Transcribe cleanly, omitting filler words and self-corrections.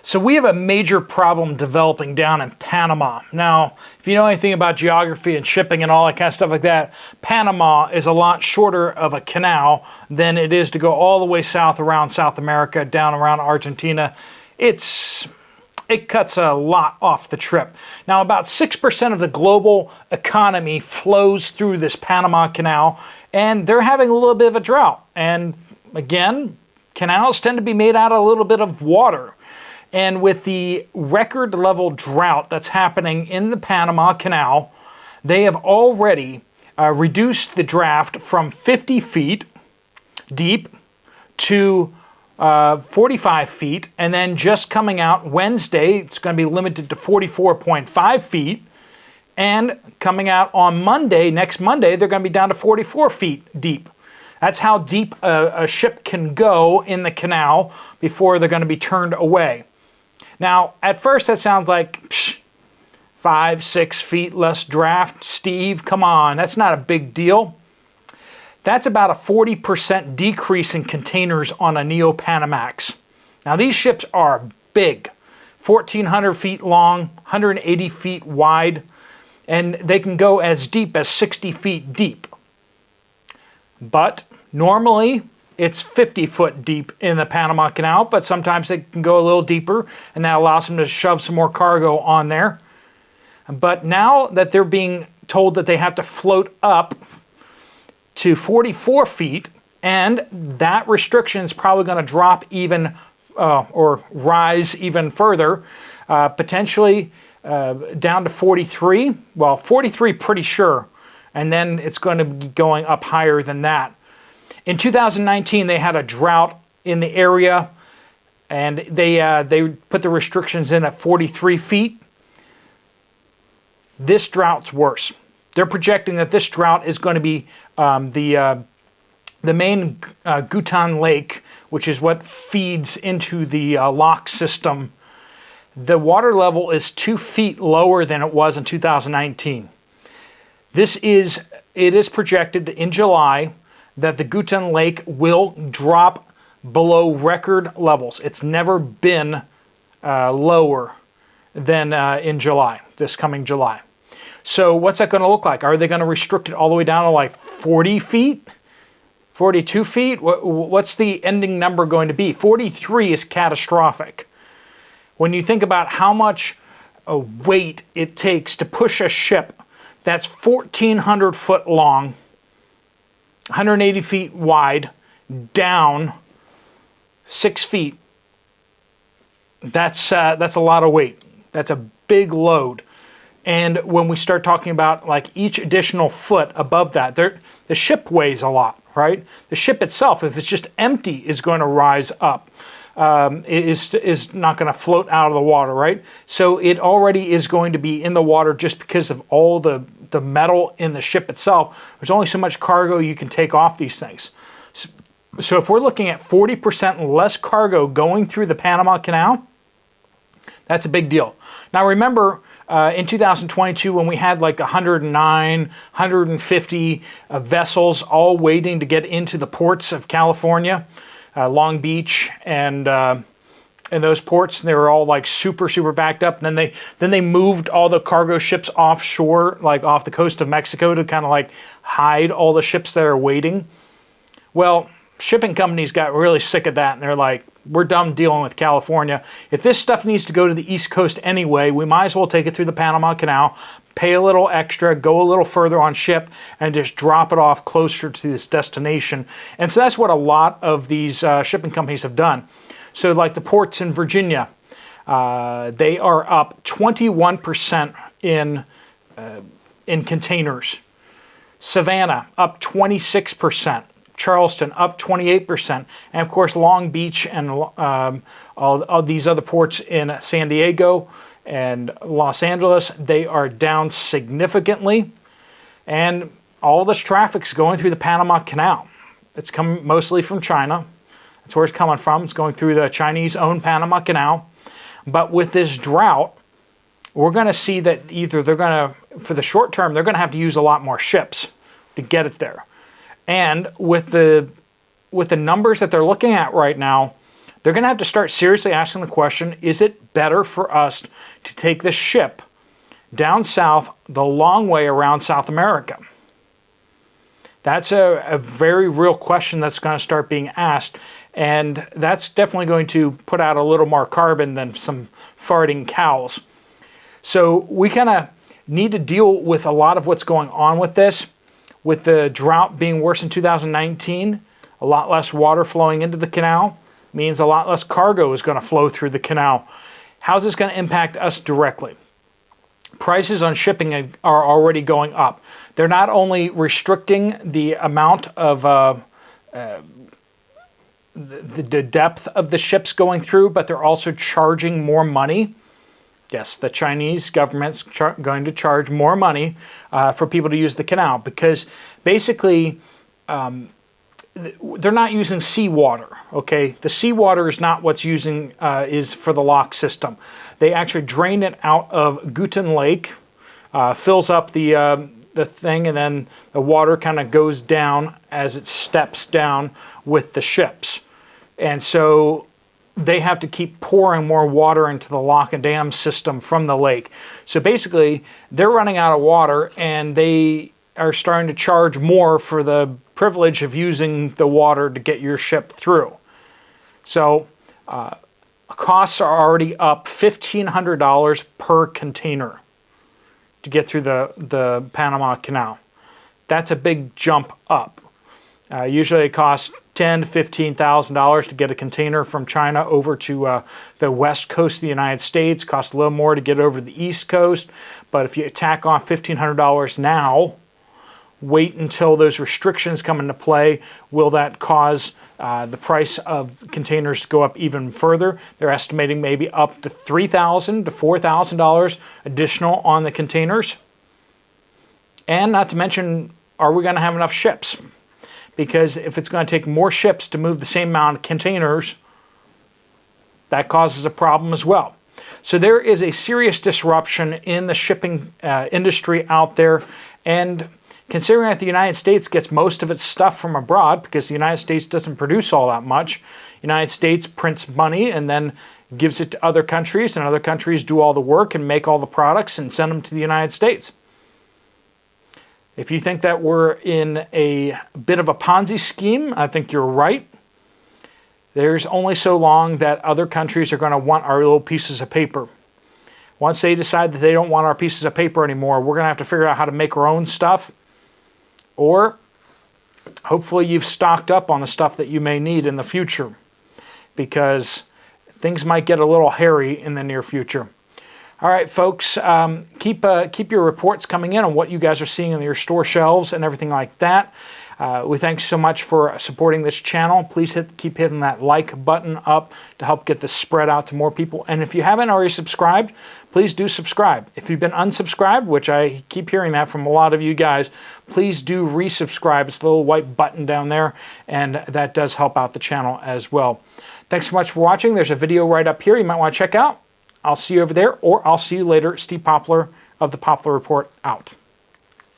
So we have a major problem developing down in Panama. Now, if you know anything about geography and shipping and all that kind of stuff like that, Panama is a lot shorter of a canal than it is to go all the way south around South America, down around Argentina. It cuts a lot off the trip. Now, about 6% of the global economy flows through this Panama Canal, and they're having a little bit of a drought. And again, canals tend to be made out of a little bit of water. And with the record level drought that's happening in the Panama Canal, they have already reduced the draft from 50 feet deep to 45 feet. And then just coming out Wednesday, it's going to be limited to 44.5 feet. And coming out on Monday, next Monday, they're going to be down to 44 feet deep. That's how deep a ship can go in the canal before they're going to be turned away. Now, at first that sounds like 5-6 feet less draft. Steve, come on, that's not a big deal. That's about a 40% decrease in containers on a Neo Panamax. Now, these ships are big, 1,400 feet long, 180 feet wide, and they can go as deep as 60 feet deep. But normally, it's 50 foot deep in the Panama Canal, but sometimes they can go a little deeper, and that allows them to shove some more cargo on there. But now that they're being told that they have to float up to 44 feet, and that restriction is probably going to drop even, or rise even further, potentially down to 43. Well, 43 pretty sure, and then it's going to be going up higher than that. In 2019, they had a drought in the area, and they put the restrictions in at 43 feet. This drought's worse. They're projecting that this drought is going to be the main Goshen Lake, which is what feeds into the lock system. The water level is 2 feet lower than it was in 2019. It is projected in July that the Goshen Lake will drop below record levels. It's never been lower than in July, this coming July. So what's that going to look like? Are they going to restrict it all the way down to like 40 feet? 42 feet? What's the ending number going to be? 43 is catastrophic. When you think about how much weight it takes to push a ship that's 1,400 foot long, 180 feet wide, down 6 feet. That's a lot of weight. That's a big load. And when we start talking about like each additional foot above that, the ship weighs a lot, right? The ship itself, if it's just empty, is going to rise up. Is not going to float out of the water, right? So it already is going to be in the water just because of all the metal in the ship itself. There's only so much cargo you can take off these things. So if we're looking at 40% less cargo going through the Panama Canal, that's a big deal. Now remember, in 2022 when we had like 109, 150 vessels all waiting to get into the ports of California, Long Beach and those ports, they were all like super backed up. And then they moved all the cargo ships offshore, like off the coast of Mexico, to kind of like hide all the ships that are waiting. Well, shipping companies got really sick of that, and they're like, we're done dealing with California. If this stuff needs to go to the East Coast anyway, we might as well take it through the Panama Canal, pay a little extra, go a little further on ship, and just drop it off closer to this destination. And so that's what a lot of these shipping companies have done. So like the ports in Virginia, they are up 21% in containers. Savannah, up 26%. Charleston, up 28%. And of course, Long Beach and all these other ports in San Diego and Los Angeles, they are down significantly. And all this traffic's going through the Panama Canal. It's coming mostly from China. That's where it's coming from. It's going through the Chinese-owned Panama Canal. But with this drought, we're going to see that either they're going to, for the short term, they're going to have to use a lot more ships to get it there. And with the numbers that they're looking at right now, they're going to have to start seriously asking the question, is it better for us to take this ship down south the long way around South America? That's a very real question that's going to start being asked, and that's definitely going to put out a little more carbon than some farting cows. So we kind of need to deal with a lot of what's going on with this. With the drought being worse in 2019, a lot less water flowing into the canal means a lot less cargo is going to flow through the canal. How's this going to impact us directly? Prices on shipping are already going up. They're not only restricting the amount of the depth of the ships going through, but they're also charging more money. Yes, the Chinese government's going to charge more money for people to use the canal, because basically they're not using seawater. Okay, the seawater is not what's using is for the lock system. They actually drain it out of Guten Lake, fills up the thing, and then the water kind of goes down as it steps down with the ships. And so they have to keep pouring more water into the lock and dam system from the lake. So basically, they're running out of water, and they are starting to charge more for the privilege of using the water to get your ship through. So costs are already up $1,500 per container to get through the Panama Canal. That's a big jump up. Usually it costs $10,000 to $15,000 to get a container from China over to the west coast of the United States. Costs a little more to get over the east coast. But if you tack on $1,500 now, wait until those restrictions come into play. Will that cause the price of containers to go up even further? They're estimating maybe up to $3,000 to $4,000 additional on the containers. And not to mention, are we going to have enough ships? Because if it's going to take more ships to move the same amount of containers, that causes a problem as well. So there is a serious disruption in the shipping industry out there. And considering that the United States gets most of its stuff from abroad, because the United States doesn't produce all that much, the United States prints money and then gives it to other countries, and other countries do all the work and make all the products and send them to the United States. If you think that we're in a bit of a Ponzi scheme, I think you're right. There's only so long that other countries are going to want our little pieces of paper. Once they decide that they don't want our pieces of paper anymore, we're going to have to figure out how to make our own stuff. Or hopefully you've stocked up on the stuff that you may need in the future, because things might get a little hairy in the near future. All right, folks, keep your reports coming in on what you guys are seeing in your store shelves and everything like that. We thank you so much for supporting this channel. Please keep hitting that like button up to help get this spread out to more people. And if you haven't already subscribed, please do subscribe. If you've been unsubscribed, which I keep hearing that from a lot of you guys, please do resubscribe. It's the little white button down there, and that does help out the channel as well. Thanks so much for watching. There's a video right up here you might want to check out. I'll see you over there, or I'll see you later. Steve Poplar of the Poplar Report out.